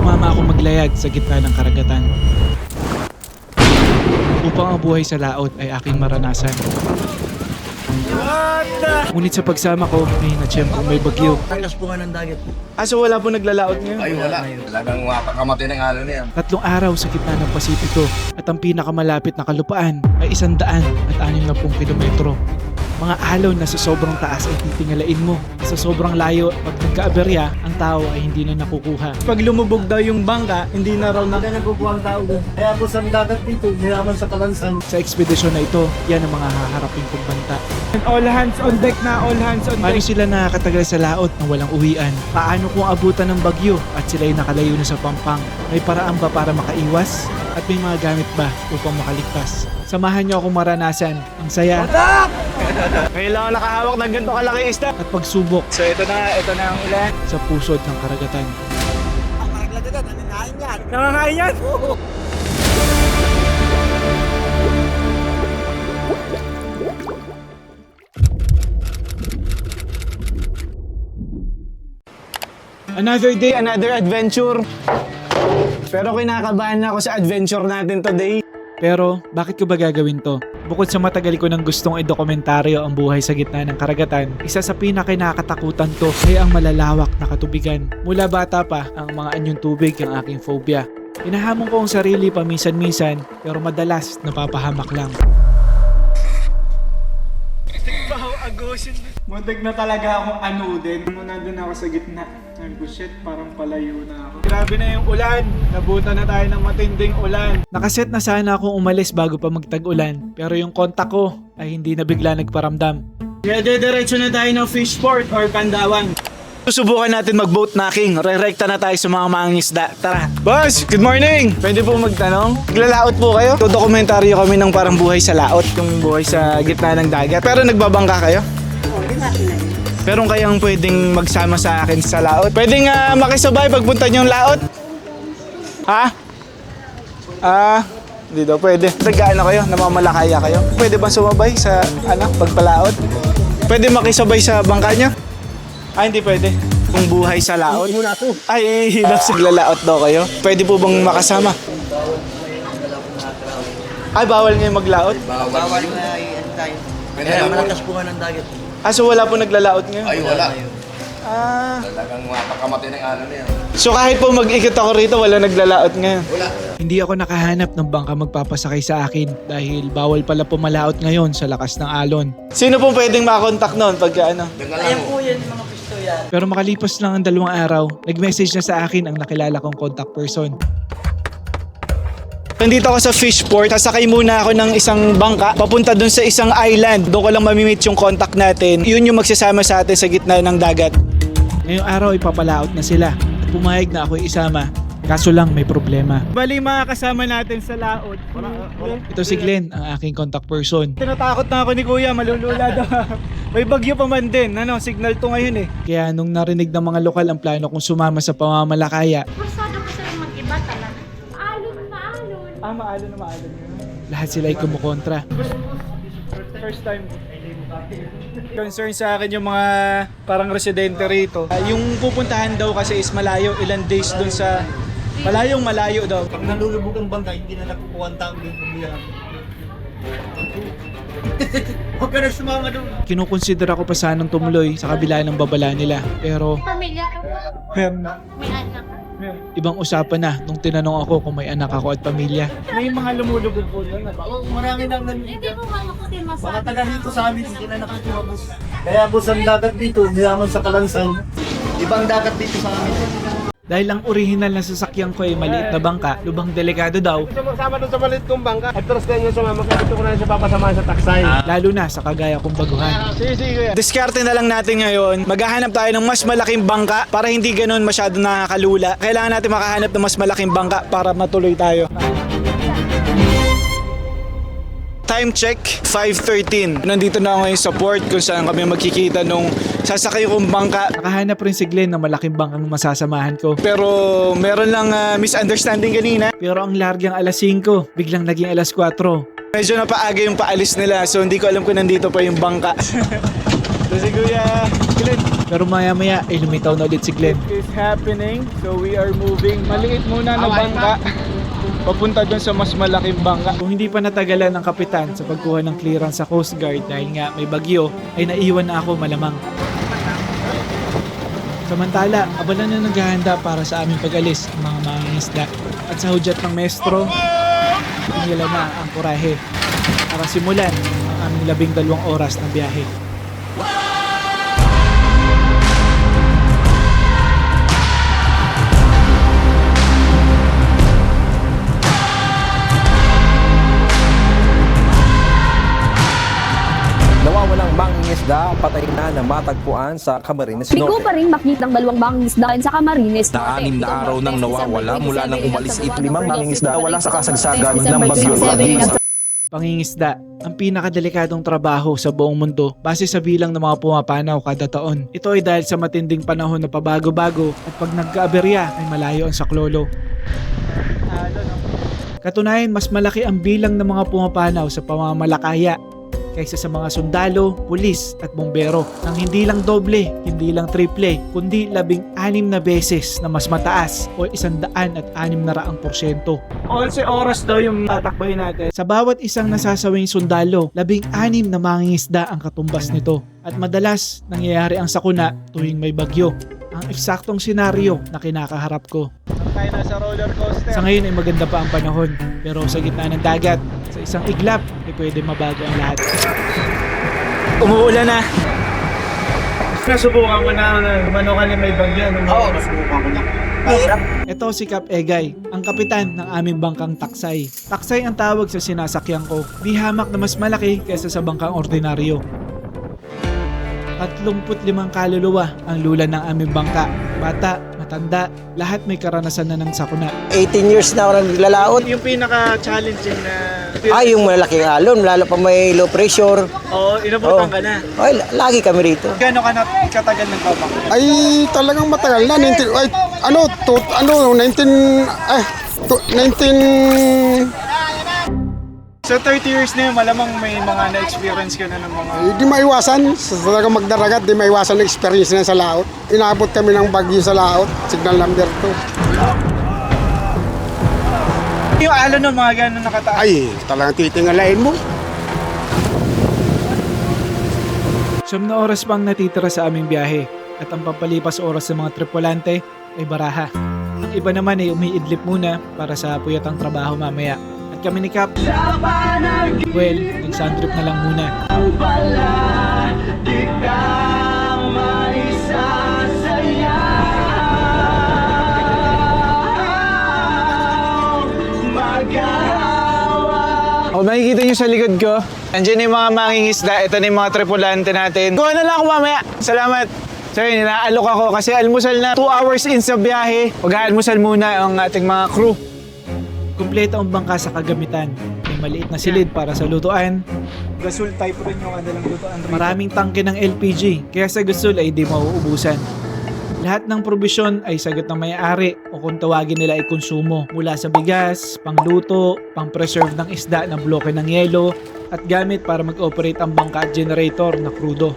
Sumama ako maglayag sa gitna ng karagatan upang ang buhay sa laot ay aking maranasan. Ngunit sa pagsama ko, may natsyempong may bagyo. Talas po nga ng dagat. So wala po naglalaot ngayon? Ay, wala. Talagang mapakamatay ng alon niya. 3 araw sa gitna ng Pasipiko at ang pinakamalapit na kalupaan ay 160 kilometro. Mga alon na sa sobrang taas ay titingalain mo. Sa sobrang layo, pag nagkaaberya, ang tao ay hindi na nakukuha. Pag lumubog daw yung bangka, hindi na raw na... Hindi na nagkukuha ang tao doon. Kaya po sa dagat dito, nilaman sa kalansan. Sa ekspedisyon na ito, yan ang mga haharapin kong banta. All hands on deck na, all hands on Paano deck. sila nakakatagal sa laot na walang uwian? Paano kung abutan ng bagyo at sila'y nakalayo na sa pampang? May paraan ba para makaiwas? At may mga gamit ba upang makaligtas? Samahan niyo akong maranasan ang saya Kailangan nakahawak ng ganito kalaki isda. at pagsubok So ito na ang ulan. sa pusod ng karagatan. Nangangain yan! Another day, another adventure. Pero kinakabahan na ako sa adventure natin today. Pero bakit ko ba gagawin to? Bukod sa matagal ko nang gustong i-dokumentaryo ang buhay sa gitna ng karagatan, isa sa pinakinakatakutan ko ay ang malalawak na katubigan. Mula bata pa, ang mga anyong tubig ang aking phobia. Hinahamon ko ang sarili paminsan-minsan, pero madalas napapahamak lang. Muntik na talaga akong anudin. Nung nandun ako sa gitna, sabi ko, shit, parang palayo na ako. Grabe na yung ulan. Nabutan na tayo ng matinding ulan. Nakaset na sana akong umalis bago pa magtag-ulan, pero yung kontak ko ay hindi na bigla nagparamdam. Kaya diretso na tayo ng fishport or Pandawan. Susubukan natin mag-boat knocking. Re-rekta na tayo sa mga mangingisda. Tara. Boss, good morning! Pwede po magtanong? Naglalaot po kayo? Dokumentaryo kami ng parang buhay sa laot. Yung buhay sa gitna ng dagat. Pero nagbabangka kayo? Pero kayang pwedeng magsama sa akin sa laot? Pwedeng makisabay pagpunta niyong laot? Ha? Hindi daw pwede. Nag-ano kayo? Namamalakaya kayo? Pwede ba sumabay sa pagpalaot? Pwede makisabay sa bangka niyo? Hindi pwede. Kung buhay sa laot? Hindi mo na ito. Ay, hilap siglalaot daw kayo? Pwede po bang makasama? Ay, bawal ngayon maglaot? Bawal na yan tayo. Kaya malakas po nga ng dagat. So wala po naglalaot ngayon? Ay, wala. Talagang Talagang mapakamatay ng alon niya. So kahit po mag-ikot ako rito, wala naglalaot ngayon? Wala. Hindi ako nakahanap ng bangka magpapasakay sa akin dahil bawal pala pumalaot ngayon sa lakas ng alon. Sino po pwedeng makontak noon pagka ano? Ayan po yan, mga pisto yan. Pero makalipas lang ang 2 araw, nag-message na sa akin ang nakilala kong contact person. Nandito ako sa fishport, sasakay muna ako ng isang bangka papunta dun sa isang island. Doon ko lang mamimit yung contact natin. Yun yung magsasama sa atin sa gitna ng dagat. Ngayong araw ay papalaot na sila at pumayag na ako isama. Kaso lang may problema. Bali mga kasama natin sa laot. Ito si Glenn, ang aking contact person. Tinatakot na ako ni Kuya, malulula daw. May bagyo pa man din, signal to ngayon eh. Kaya nung narinig ng mga lokal ang plano kong sumama sa pamamalakaya, Masyado ko sila mag-iba talaga. Maalon. Maalo na. lahat sila ay kumukontra. First time. Concern sa akin yung mga parang residente rito. Yung pupuntahan daw kasi is malayo, ilang days dun sa... Malayo daw. Pag nalulubog ang bangka, hindi na nakukuha ang tao doon. Huwag ka na sumama doon. Kinukonsidera ko pa sanang tumuloy sa kabila ng babala nila. Pero Pamilya ko. Meron na. May anak. ibang usapan na nung tinanong ako kung may anak ako at pamilya. May mga lumulubog po doon. Marami nang Hindi nandito. mo man ako din Mga masabi. taga dito sa amin, hindi na nakukuha bus. Kaya bus ang dagat dito, nilaman sa kalansan. Ibang dagat dito sa amin. Dahil ang orihinal na sasakyan ko ay maliit na bangka, lubang delikado daw, Sama doon sa maliit kong bangka. Atras kayo sumama ka dito ko na siya papasamahan sa taksay. lalo na sa kagaya kong baguhan. Sige. Diskarte na lang natin ngayon. Maghahanap tayo ng mas malaking bangka para hindi ganun masyado nakakalula. Kailangan natin makahanap ng mas malaking bangka para matuloy tayo. Time check, 5:13. Nandito na ako ngayon sa port kung saan kami magkikita nung sasakay kong bangka. Nakahanap rin si Glenn ng malaking bangkang masasamahan ko. Pero meron lang misunderstanding kanina. Pero ang largang alas 5, biglang naging alas 4. Medyo napaaga yung paalis nila so hindi ko alam kung nandito pa yung bangka. So si Kuya Glenn, Pero maya-maya ay lumitaw na ulit si Glenn. Is happening. So we are moving. Maliit muna na bangka. Papunta dun sa mas malaking bangka. Kung hindi pa natagalan ng kapitan sa pagkuha ng clearance sa Coast Guard dahil nga may bagyo, ay naiwan na ako malamang. Samantala, abala na naghahanda para sa aming pag-alis ang mga mangingisda. At sa hudyat ng maestro, tinila na ang kurahe para simulan ang aming 12 oras ng biyahe. Nawawalang mangingisda, patay na matagpuan sa Camarines Hindi ko Norte. pa rin makita ng 2 mangingisda sa Camarines. Na 6 na araw nang nawawala mula nang umalis ito. 5 mangingisda wala sa kasagsagan ng Bagyo Agnes. Pangingisda, ang pinakadelikadong trabaho sa buong mundo base sa bilang ng mga pumapanaw kada taon. Ito ay dahil sa matinding panahon na pabago-bago at pag nagkaaberya ay malayo ang saklolo. Katunayan, mas malaki ang bilang ng mga pumapanaw sa pamamalakaya kaysa sa mga sundalo, pulis at bombero nang hindi lang doble, hindi lang triple, kundi 16 na beses na mas mataas o 106%. 11 oras daw yung tatakboy natin. Sa bawat isang nasasawing sundalo, 16 na mangingisda ang katumbas nito. At madalas nangyayari ang sakuna tuwing may bagyo. Ang eksaktong senaryo na kinakaharap ko. Tayo na sa roller coaster. Sa ngayon ay maganda pa ang panahon, pero sa gitna ng dagat, sa isang iglap, ay pwede mabago ang lahat. Umuulan na. Nasubukan ko na manukan ni may bagyo. Oo, nasubukan ko na. Ito si Cap Egay, ang kapitan ng aming bangkang taksay. Taksay ang tawag sa sinasakyan ko. Di hamak na mas malaki kaysa sa bangkang ordinaryo. 35 kaluluwa ang lula ng aming bangka. Bata, matanda, lahat may karanasan na ng sakuna. 18 years na ako naglalaot. Yung pinaka-challenging na... Ay, yung malaking alon, lalo pa may low pressure. Oo, inabutan ka na. Ay, lagi kami rito. Gano'n ka na katagal ng babak? Ay, talagang matagal na. 19... So 30 years na yun, malamang may mga na-experience ka na ng mga... Di maiwasan. Sa talagang magdaragat, di maiwasan na experience na sa laot. Inabot kami ng bagyo sa laot. Signal number 2. Yung alon nun, mga gano'n nakataas. Ay, talagang titingalain mo. 9 na oras pang natitira sa aming biyahe at ang pampalipas oras sa mga tripulante ay baraha. Ang iba naman ay umiidlip muna para sa puyatang trabaho mamaya. At kami ni Cap, well, nag-sandtrip na lang muna. O, makikita nyo sa likod ko. Andiyan yung mga mangingisda. Ito na yung mga tripulante natin. Kuha na lang ako mamaya. Salamat. So yun, inaalok ako kasi almusal na 2 hours in sa biyahe. Mag-aalmusal muna ang ating mga crew. Kumpleto ang bangka sa kagamitan. May maliit na silid para sa lutuan. Gasol type rin yung kanilang lutuan. Maraming tangke ng LPG, kaya sa gusto ay di mauubusan. Lahat ng probisyon ay sagot ng may-ari o kung tawagin nila ay konsumo. Mula sa bigas, pangluto, pang-preserve ng isda na bloke ng yelo, at gamit para mag-operate ang bangka at generator na krudo.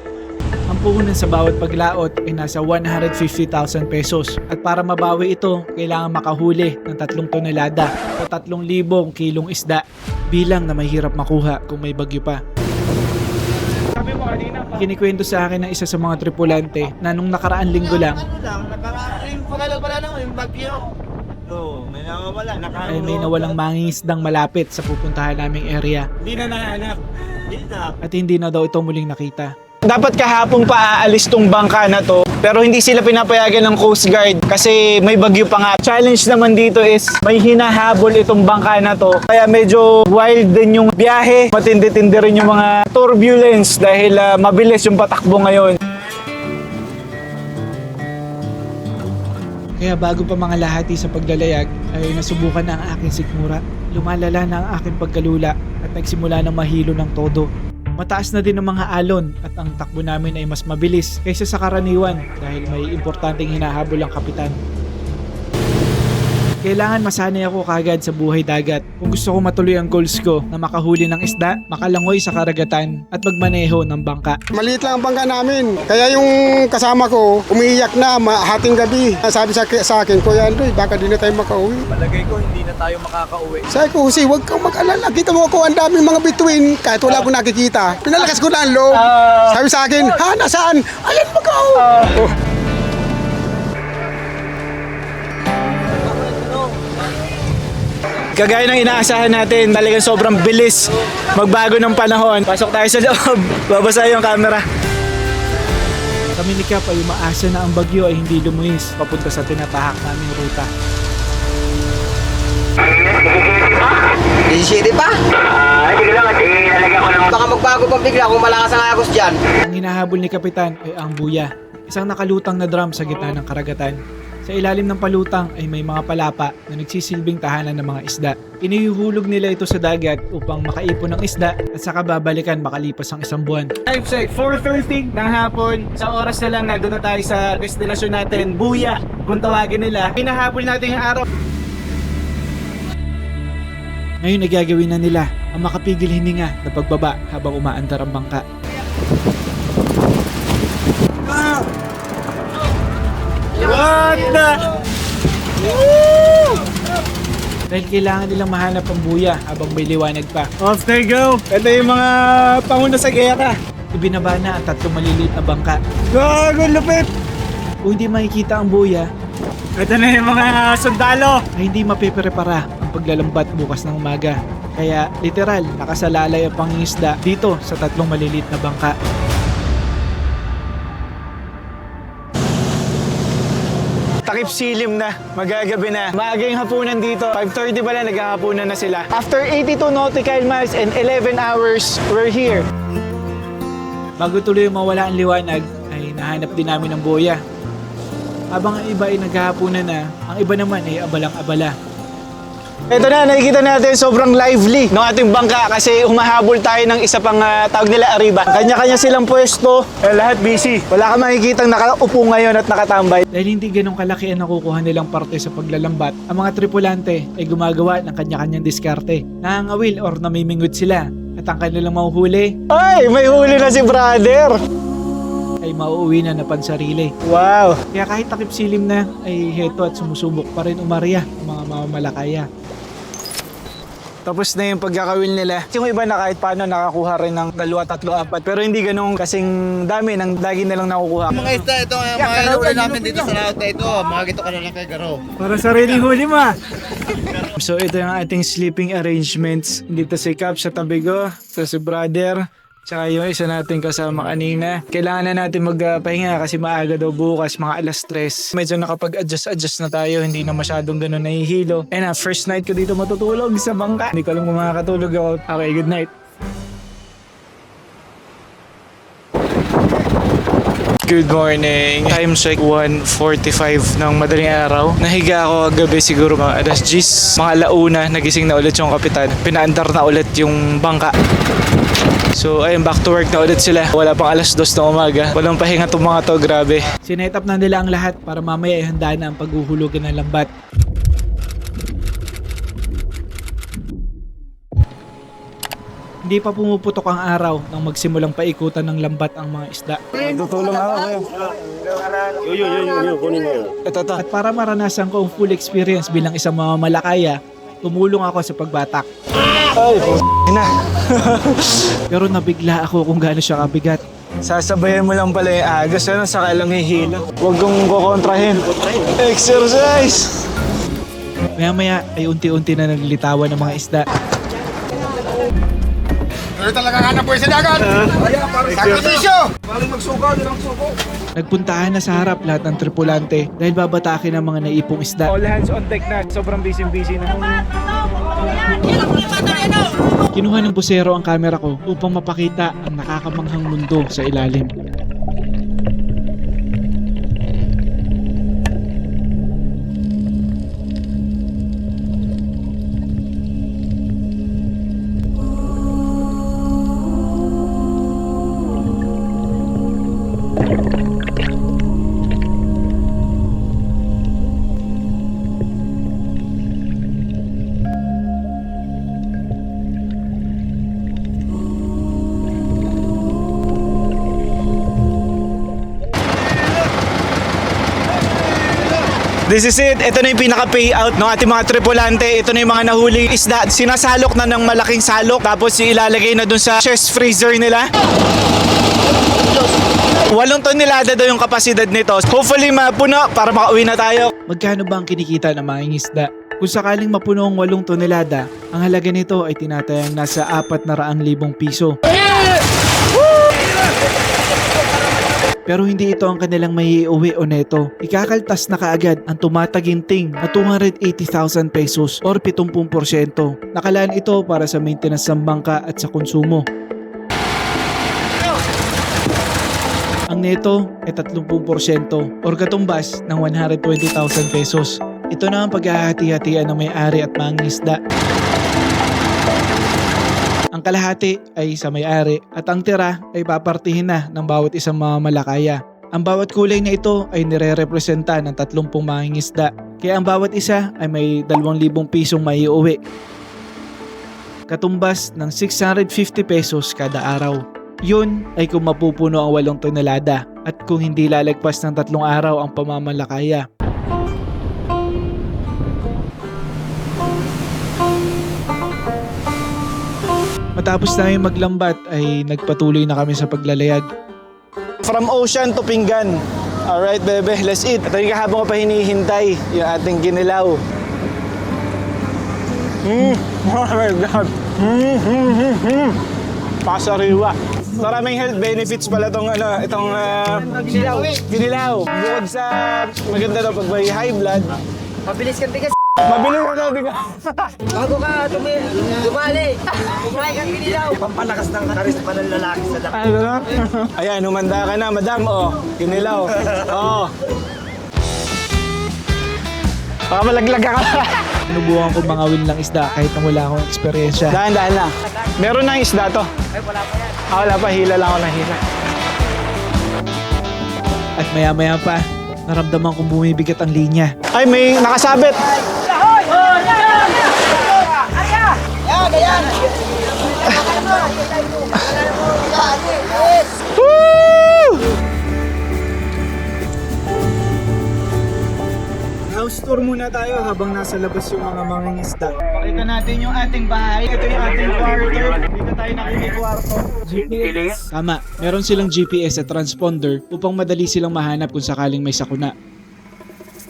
Ang puhunan sa bawat paglaot ay nasa 150,000 pesos. At para mabawi ito, kailangan makahuli ng 3 tonelada o 3,000 kilong isda, bilang na mahirap makuha kung may bagyo pa. Sabi mo kanina pa. Kinikwento sa akin ng isa sa mga tripulante na nung nakaraang linggo lang ay may nawalang mangingisdang malapit sa pupuntahan naming area Hindi na nahanap. at hindi na daw ito muling nakita. Dapat kahapon pa aalis tong bangka na to, pero hindi sila pinapayagan ng Coast Guard kasi may bagyo pa nga. Challenge naman dito is may hinahabol itong bangka na to, kaya medyo wild din yung biyahe. Matindi-tindi rin yung mga turbulence dahil mabilis yung patakbo ngayon. Kaya bago pa mga lahati sa paglalayag ay nasubukan na ang aking sikmura. Lumalala na ang aking pagkalula at nagsimula ng mahilo ng todo. Mataas na din ang mga alon at ang takbo namin ay mas mabilis kaysa sa karaniwan dahil may importanteng hinahabol ang kapitan. Kailangan masanay ako kagad sa buhay dagat kung gusto ko matuloy ang goals ko na makahuli ng isda, makalangoy sa karagatan at magmaneho ng bangka. Maliit lang ang bangka namin. Kaya yung kasama ko, umiiyak na hating gabi. Sabi sa akin, Kuya Andoy, baka di na tayo makauwi. Palagay ko hindi na tayo makakauwi. Sabi ko, Jose, huwag kang mag-alala. Kita mo ako, ang daming mga bituin. Kahit wala akong nakikita. Pinalakas ko na ang loob. Sabi sa akin, ha, nasaan? Ayan mo ka. Kagaya ng inaasahan natin, talagang sobrang bilis magbago ng panahon. Pasok tayo sa loob. Babasa yung camera. Kami ni Cap ay umaasa na ang bagyo ay hindi lumuhis papunta sa tinatahak naming ruta. 17 pa? Sige lang, ilalagyan ko lang. Baka magbago pang bigla kung malakas ang agos dyan. Ang hinahabol ni Kapitan ay ang buya, isang nakalutang na drum sa gitna ng karagatan. Sa ilalim ng palutang ay may mga palapa na nagsisilbing tahanan ng mga isda. Inihuhulog nila ito sa dagat upang makaipon ng isda at saka babalikan makalipas ang isang buwan. Time check, 4:30 ng hapon. Sa oras na lang nandun na tayo sa destinasyon natin, Buya, kung tawagin nila. Pinahabol natin yung araw. Ngayon ay gagawin na nila ang makapigil hininga na pagbaba habang umaandar ang bangka. What the? Dahil kailangan nilang mahanap ang buya habang may liwanag pa. Off they go. Ito yung mga panguna sa gera. Ibinaba na ang 3 maliliit na bangka. Gago, lupit. Kung hindi makikita ang buya, Ito na yung mga sundalo. ay hindi mapiprepara ang paglalambat bukas ng umaga. Kaya literal, nakasalalay ang pangingisda dito sa 3 maliliit na bangka. Takip silim na, magagabi na. Maaga yung hapunan dito. 5:30 pala, naghahapunan na sila. After 82 nautical miles and 11 hours, we're here. Bago tuloy mawala ang liwanag, ay nahanap din namin ang buya. Habang ang iba ay naghahapunan na, ang iba naman ay abalang-abala. Ito na, nakikita natin sobrang lively ng ating bangka kasi humahabol tayo ng isa pang tawag nila Arriba. Kanya-kanya silang pwesto, lahat busy. Wala ka makikitang nakaupo ngayon at nakatambay. Dahil hindi ganong kalaki ang nakukuha nilang parte sa paglalambat, ang mga tripulante ay gumagawa ng kanya-kanyang diskarte. Nangangawil or namimingwit sila at ang kanilang mahuhuli Ay, may huli na si brother! ay mauuwi na pansarili. Wow! Kaya kahit takip silim na ay heto at sumusubok pa rin umarya ang mga mamamalakaya. Tapos na yung pagkakawil nila. Yung iba na kahit paano nakakuha rin ng 2, 3, 4. Pero hindi ganun kasing dami ng lagi nilang nakukuha. Mga isda, ito mga inuwi namin dito sa laut na ito. Mga gito ka na lang kay Garo. Para sariling huli mo. So ito yung ating sleeping arrangements. Dito si Cap sa tabi ko. So si brother. Tsaka yung isa natin kasama kanina. Kailangan na natin magpahinga kasi maaga daw bukas, mga 3:00. Medyo nakapag-adjust na tayo, hindi na masyadong ganun nahihilo. And first night ko dito matutulog sa bangka. Hindi ko alam kung makakatulog ako. Okay, good night. Good morning. Time check 1:45 ng madaling araw. Nahiga ako gabi siguro mga 10:00. Mga 1:00 nagising na ulit yung kapitan. Pinaandar na ulit yung bangka. So ayun, back to work na ulit sila. Wala pang 2:00 ng umaga. Walang pahinga itong mga to, grabe. Sinet up na nila ang lahat para mamaya ay handa na ang paghuhulugan ng lambat. Hindi pa pumuputok ang araw nang magsimulang paikutan ng lambat ang mga isda. Tutulong ako kayo. Ito. At para maranasan ko ang full experience bilang isang mamamalakaya, tumulong ako sa pagbatak. Ay, na. Pero nabigla ako kung gaano siya kabigat. Sasabayan mo lang pala yung agos. Ano, saka lang hihilo. Huwag kong kukontrahin. Exercise! Maya-maya ay unti-unti na naglilitawan ng mga isda. Pero talaga hanap po sa dagat. Sakripisyo! Nagpuntahan na sa harap lahat ng tripulante dahil babatakin ang mga naipong isda. All hands on deck na. Sobrang busy na. Kinuha ng busero ang kamera ko upang mapakita ang nakakamanghang mundo sa ilalim. This is it. Ito na yung pinaka-payout ng ating mga tripulante. Ito na yung mga nahuling isda. Sinasalok na ng malaking salok. Tapos ilalagay na dun sa chest freezer nila. 8 tonelada daw yung kapasidad nito. Hopefully mapuno para makauwi na tayo. Magkano ba ang kinikita ng mga isda? Kung sakaling mapuno ang 8 tonelada, ang halaga nito ay tinatayang nasa 400,000 piso. Pero hindi ito ang kanilang maiuwi o neto. Ikakaltas na kaagad ang tumataginting na 280,000 pesos or 70%. Nakalaan ito para sa maintenance ng bangka at sa konsumo. Ang neto ay 30% or katumbas ng 120,000 pesos. Ito na ang paghahati-hatian ng may-ari at mangingisda. Ang kalahati ay sa may-ari at ang tira ay papartihin na ng bawat isang mamamalakaya. Ang bawat kulay na ito ay nire-representa ng 30 mangingisda. Kaya ang bawat isa ay may 2,000 pisong maiuwi. Katumbas ng 650 pesos kada araw. Yun ay kung mapupuno ang 8 tonelada at kung hindi lalagpas ng 3 araw ang pamamalakaya. Matapos namin maglambat ay nagpatuloy na kami sa paglalayag. From ocean to pinggan. Alright, bebe, let's eat. Ito yung habang ko pa hinihintay, yung ating ginilaw. Oh my God. Pasariwa. Maraming health benefits pala itong ginilaw. Bukod sa maganda daw pag may high blood. Mabilis kang tigas. Mabilis ka daw, diga. Bago ka dumali. Kumain kang pinilaw. Pampalakas ng karisma ng lalaki sa dami. Ano na? Ayan, humanda ka na, madam. Oh, ginilaw. Oh. Baka malaglag ka. Sinubukan ko mga win lang isda kahit na wala akong eksperyensya. Dahan-dahan lang. Meron na isda to. Ay, wala pa yan. Wala pa, hila lang ako ng hila. At maya-maya pa, naramdaman kong bumibigat ang linya. Ay, may nakasabit. House tour muna tayo habang nasa labas yung mga mangingisda. Pakita natin yung ating bahay. Ito yung ating quarter. Dito tayo nakikikwarto. GPS. Tama, meron silang GPS at transponder upang madali silang mahanap kung sakaling may sakuna.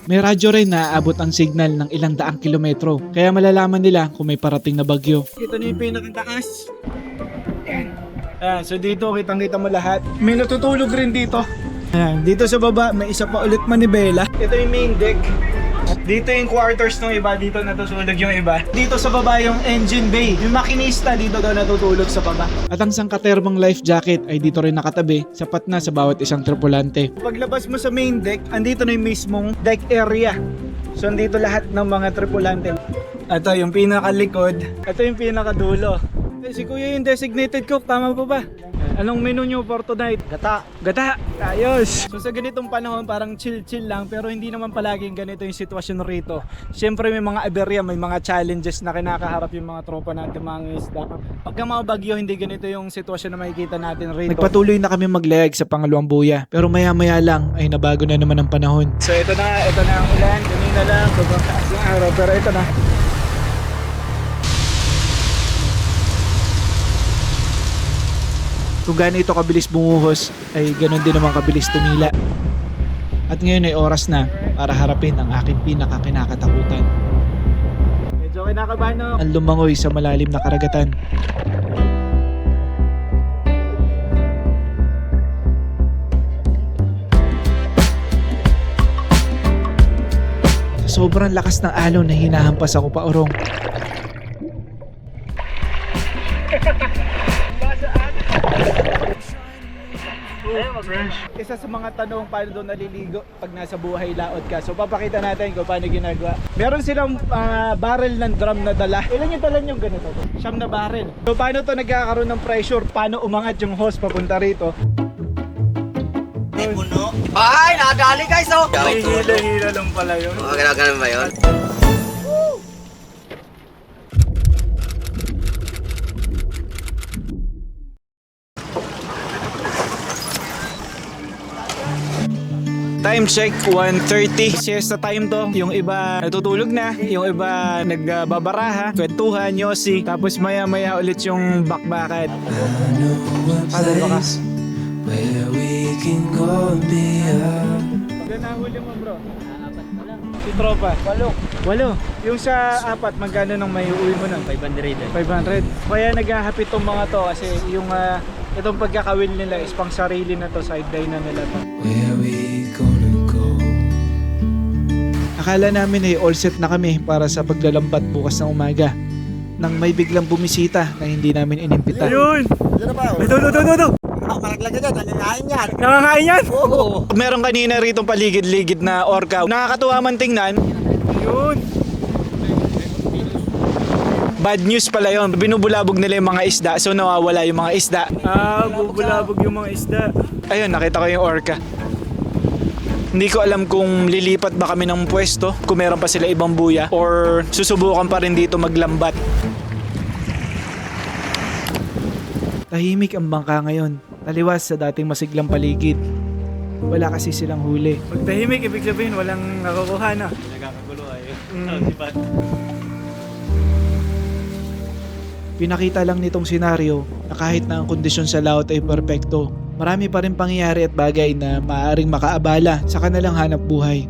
May radyo rin na aabot ang signal ng ilang daang kilometro, kaya malalaman nila kung may parating na bagyo. Ito na yung pinakataas. Ayan, so dito kitang-kita mo lahat. May natutulog rin dito. Ayan, dito sa baba may isa pa ulit manibela. Ito yung main deck. At dito yung quarters ng iba, dito natutulog yung iba. Dito sa baba yung engine bay. Yung makinista dito daw natutulog sa baba. At ang sangkaterbang life jacket ay dito rin nakatabi, sapat na sa bawat isang tripulante. Paglabas mo sa main deck, andito na yung mismong deck area. So andito lahat ng mga tripulante. Ito yung pinakalikod. Ito yung pinakadulo. Si Kuya yung designated cook, tama po ba? Anong menu nyo for tonight? Gata. Gata! Ayos! So sa ganitong panahon parang chill-chill lang pero hindi naman palaging ganito yung sitwasyon rito. Siyempre may mga aberya, may mga challenges na kinakaharap yung mga tropa natin mga isda. Pagka mga bagyo, hindi ganito yung sitwasyon na makikita natin rito. Nagpatuloy na kami maglayag sa pangalawang buya, pero maya-maya lang ay nabago na naman ang panahon. So ito na ang ulan. Kanina lang, sobrang taas ng araw pero ito na. Kung gaano ito kabilis bumuhos, ay ganoon din naman kabilis tumila. At ngayon ay oras na para harapin ang aking pinakakinakatakutan. Medyo kinakabahan na. Ang lumangoy sa malalim na karagatan. Sa sobrang lakas ng alon na hinahampas ako pa orong. Isa sa mga tanong paano doon naliligo pag nasa buhay laot ka. So papakita natin kung paano ginagawa. Meron silang barrel ng drum na dala. Ilan yung dala yung ganito? 9 na barrel. So paano to nagkakaroon ng pressure? Paano umangat yung hose papunta rito? May puno. Ay, nakadali guys oh! May hila-hila lang pala yun. Ganun ba yun? Tayo time check, 1:30. Siesta time to. Yung iba natutulog na, yung iba nagbabaraha, kwentuhan, yosi. Tapos maya-maya ulit yung bakbakan. Padal ba ka? Ilan nahuli mo, bro? Si tropa? 8. Yung sa 4, magkano nang may uwi mo nun? 500. Kaya naghahapit tong mga to kasi yung itong pagkakawil nila is pang sarili na to, sideline na nila to. Akala namin ay all set na kami para sa paglalambat bukas ng umaga. Nang may biglang bumisita na hindi namin inimbita. Ayun! Ito! Nangangain yan? Oo. Meron kanina rito paligid-ligid na orca. Nakakatuwa man tingnan. Yun. Bad news pala yun. Binubulabog nila yung mga isda, so nawawala yung mga isda. Bubulabog yung mga isda. Ayun, nakita ko yung orca. Hindi ko alam kung lilipat ba kami ng pwesto, kung meron pa sila ibang buya, or susubukan pa rin dito maglambat. Tahimik ang bangka ngayon, taliwas sa dating masiglang paligid. Wala kasi silang huli. Pag tahimik, ibig sabihin walang nakukuha na. Pinakita lang nitong senaryo na kahit na ang kondisyon sa laut ay perpekto, marami pa rin pangyayari at bagay na maaaring makaabala sa kanilang hanap buhay.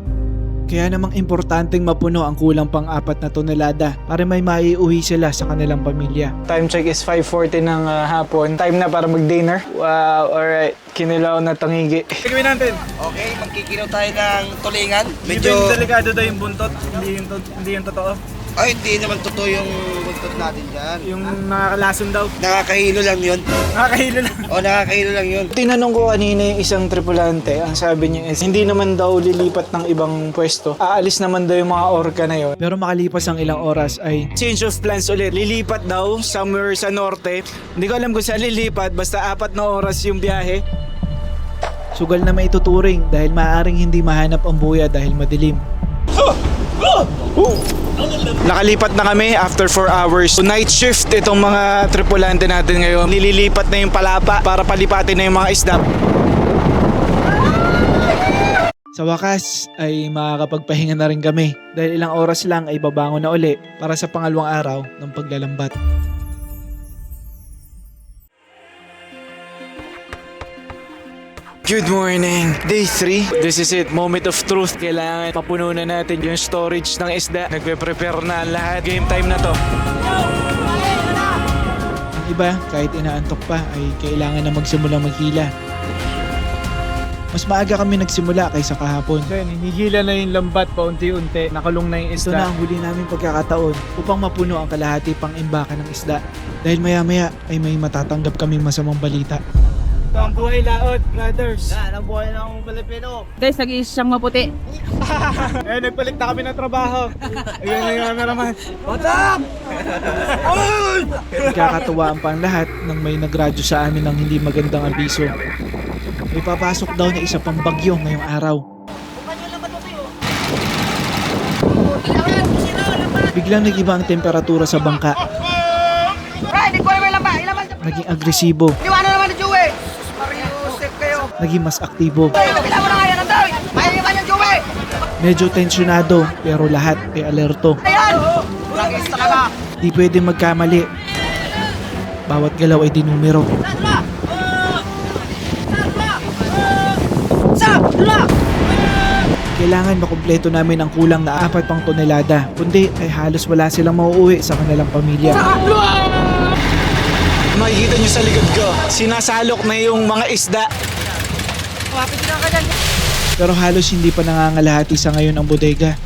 Kaya namang importanteng mapuno ang kulang pang 4 na tonelada para may maiuwi sila sa kanilang pamilya. Time check is 5:40 ng hapon. Time na para mag-dinner. Wow, alright. Kinilaw na tangigi. Gagawin natin. Okay, magkikilaw tayo ng tulingan. Medyo delikado daw yung buntot. Hindi yung totoo. Ay, hindi naman totoo yung buntot natin dyan. Yung nakakalason daw. Nakakahilo lang yun. Nakakahilo lang. O, nakakahilo lang yun. Tinanong ko kanina yung isang tripulante, ang sabi niya is hindi naman daw lilipat ng ibang pwesto. Aalis naman daw yung mga orca na yon. Pero makalipas ang ilang oras ay Change of plans ulit. Lilipat daw somewhere sa norte. Hindi ko alam kung saan lilipat, basta 4 na oras yung biyahe. sugal na maituturing dahil maaaring hindi mahanap ang buya dahil madilim. Nakalipat na kami after 4 hours. So, night shift itong mga tripulante natin ngayon. Nililipat na yung palapa para palipatin na yung mga isda. Sa wakas ay makakapagpahinga na rin kami dahil ilang oras lang ay babangon na uli para sa pangalawang araw ng paglalambat. Good morning! Day 3. This is it. Moment of truth. Kailangan papuno na natin yung storage ng isda. Nagpe-prepare na ang lahat. Game time na to. Ang iba, kahit inaantok pa, ay kailangan na magsimula maghila. Mas maaga kami nagsimula kaysa kahapon. Then, hinihila na yung lambat paunti-unti. Nakulong na yung Ito isda. na ang huli namin pagkakataon upang mapuno ang kalahati pang imbaka ng isda. Dahil maya-maya ay may matatanggap kaming masamang balita. Ito ang buhay laot, brothers. Yan, ang buhay ng Pilipino. Guys, nag-iis siyang maputi. Eh, nagpalit na kami ng trabaho. Ayun na yung cameraman. Nagkakatuwaan pa ang lahat nang may nagradyo sa amin ng hindi magandang abiso. May papasok daw na isa pang bagyo ngayong araw. Biglang nag-iba ang temperatura sa bangka. Naging agresibo. Naging mas aktibo. Medyo tensyonado pero lahat ay alerto. Di pwede magkamali. Bawat galaw ay dinumero. Kailangan makumpleto namin ang kulang na 4 pang tonelada. Kundi ay halos wala silang mauuwi sa kanilang pamilya. Makikita nyo sa likod ko, sinasalok na yung mga isda. Pero halos hindi pa nangangalahati sa ngayon ang bodega.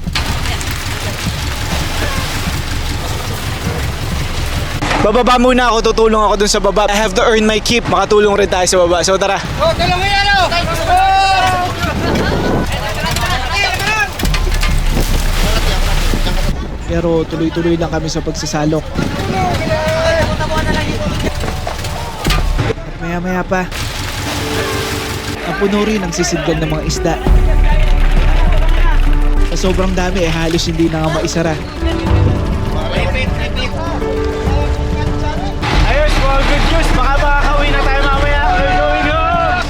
Bababa muna ako, tutulong ako dun sa baba. I have to earn my keep, makatulong rin tayo sa baba. So tara. Pero tuloy-tuloy lang kami sa pagsasalok. At maya-maya pa, napuno rin ang sisidlan ng mga isda. Sa sobrang dami ay halos hindi na nga maisara. Ayos, mga good news. Baka makakauwi na tayo mamaya.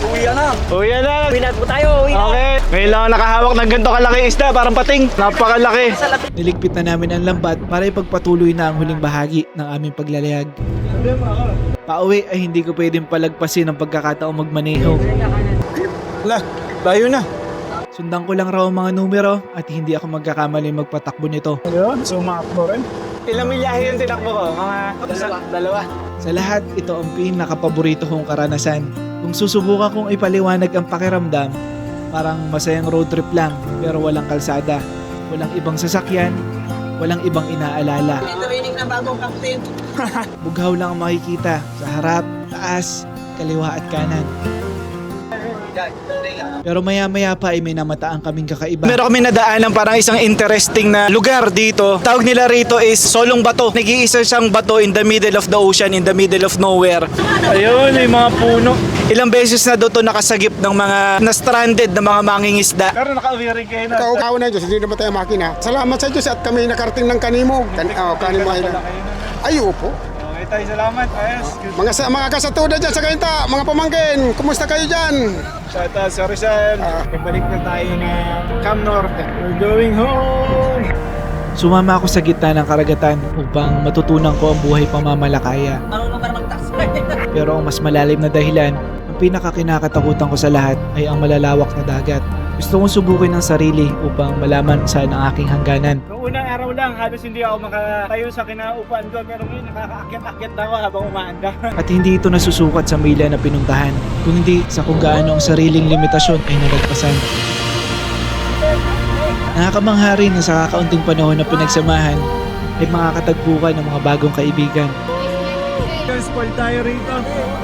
Uwi na. Uwi na. na po tayo. Uwi na. Okay. Ngayon lang ako nakahawak ng ganito kalaki isda, parang pating. Napakalaki. Niligpit na namin ang lambat para ipagpatuloy na ang huling bahagi ng aming paglalayag. Pauwi ay hindi ko pwedeng palagpasin ang pagkakataong magmaneho. Wala, layo na. Sundan ko lang raw ang mga numero at hindi ako magkakamali magpatakbo nito. Ayun, sumakbo rin. Ilang milyahe yung tinakbo ko? Mga dalawa. Sa lahat, ito ang pinakapaborito kong karanasan. Kung susubukan kong ipaliwanag ang pakiramdam, parang masayang road trip lang pero walang kalsada, walang ibang sasakyan, walang ibang inaalala. Training na bagong captain. Bughaw lang ang makikita sa harap, taas, kaliwa at kanan. Pero maya-maya pa ay may namataan kaming kakaiba. Meron kami nadaanan parang isang interesting na lugar dito. Tawag nila rito is Solong Bato. Nag-iisa siyang bato in the middle of the ocean, in the middle of nowhere. Ayun, may mga puno. Ilang beses na doon to nakasagip ng mga na-stranded na mga mangingisda. Pero naka-wearing kayo na. Kaukaw na Diyos, hindi naman tayo makina. Salamat sa Diyos at kami nakarating ng Kanimog. Kanimog Island. Ay, upo. Okay tayo, salamat. Ayos. Mga kasatuda dyan sa Kainta, mga pamangkin, kumusta kayo dyan? Shout out sa Rizal. Pabalik na tayo na Cam Norte. We're going home. Sumama ako sa gitna ng karagatan upang matutunan ko ang buhay pamamalakaya. Marunong ka na mag-tax. Pero ang mas malalim na dahilan, ang pinakakinakatakutan ko sa lahat ay ang malalawak na dagat. Gusto kong subukin ang sarili upang malaman saan ang aking hangganan. Noong unang araw lang, halos hindi ako makatayo sa kinaupuan ko. Pero ngayon, nakakaakyat-akyat na ako habang umaanda. At hindi ito nasusukat sa mila na pinuntahan, kung hindi sa kung gaano ang sariling limitasyon ay nalagpasan. Nakakamangha rin na sa kakaunting panahon na pinagsamahan ay makakatagpo ka ng mga bagong kaibigan. Spoil tayo rito.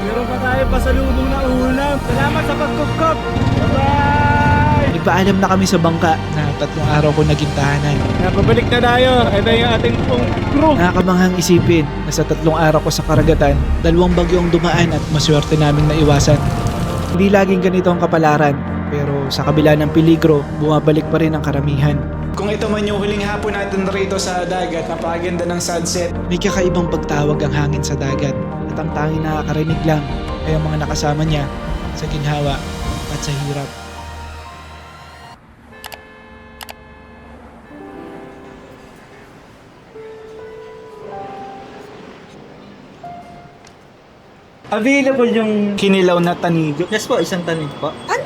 Meron pa tayo pasalubong na ulam. Salamat sa pagkukop. Bye-bye! Nagpaalam na kami sa bangka na 3 araw ko naging tahanan. Pabalik na tayo. Ito yung ating pong crew. Nakakamanghang isipin na sa 3 araw ko sa karagatan, 2 bagyo ang dumaan at maswerte naming naiwasan. Hindi laging ganito ang kapalaran, pero sa kabila ng peligro, bumabalik pa rin ang karamihan. Kung ito man yung huling hapon natin rito sa dagat, napakaganda ng sunset. May kakaibang pagtawag ang hangin sa dagat at ang tanging nakakarinig lang ay ang mga nakasama niya sa ginhawa at sa hirap. Available yung kinilaw na tanigo. Yes po, isang tanig po. Ano